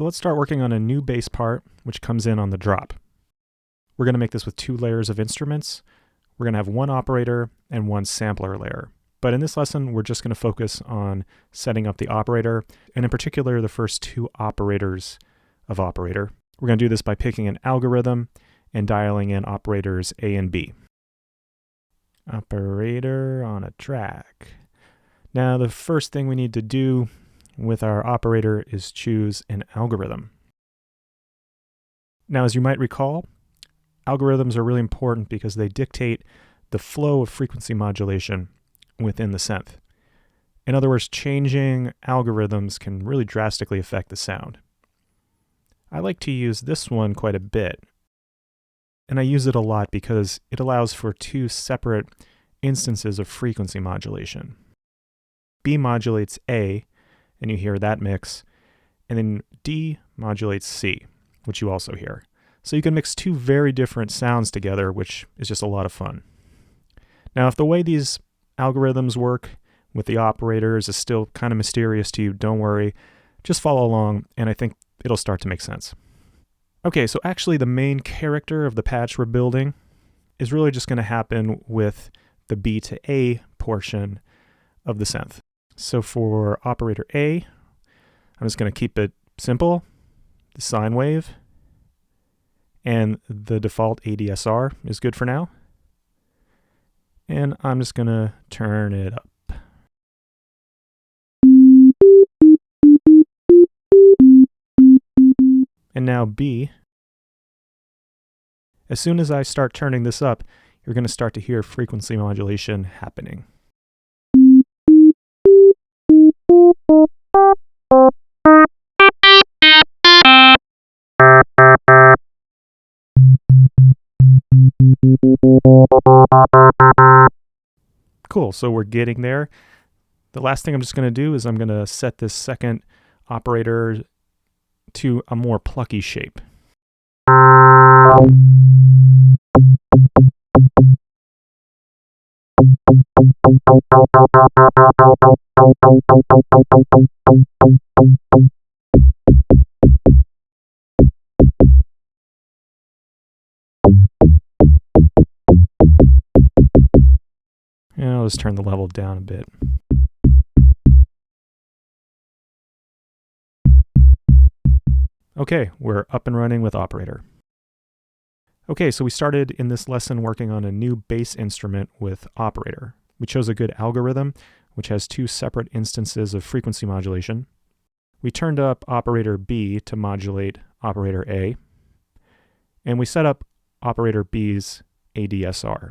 So let's start working on a new bass part, which comes in on the drop. We're going to make this with 2 layers of instruments. We're going to have 1 operator and 1 sampler layer. But in this lesson, we're just going to focus on setting up the operator, and in particular, the first 2 operators of operator. We're going to do this by picking an algorithm and dialing in operators A and B. Operator on a track. Now, the first thing we need to do with our operator is choose an algorithm. Now, as you might recall, algorithms are really important because they dictate the flow of frequency modulation within the synth. In other words, changing algorithms can really drastically affect the sound. I like to use this one quite a bit, and I use it a lot because it allows for 2 separate instances of frequency modulation. B modulates A, and you hear that mix, and then D modulates C, which you also hear. So you can mix 2 very different sounds together, which is just a lot of fun. Now, if the way these algorithms work with the operators is still kind of mysterious to you, don't worry. Just follow along, and I think it'll start to make sense. Okay, so actually the main character of the patch we're building is really just going to happen with the B to A portion of the synth. So for operator A, I'm just going to keep it simple, the sine wave, and the default ADSR is good for now. And I'm just going to turn it up. And now B. As soon as I start turning this up, you're going to start to hear frequency modulation happening. Cool, so we're getting there. The last thing I'm just going to do is I'm going to set this second operator to a more plucky shape. And I'll just turn the level down a bit. Okay, we're up and running with operator. Okay, so we started in this lesson working on a new bass instrument with operator. We chose a good algorithm, which has 2 separate instances of frequency modulation. We turned up operator B to modulate operator A, and we set up operator B's ADSR.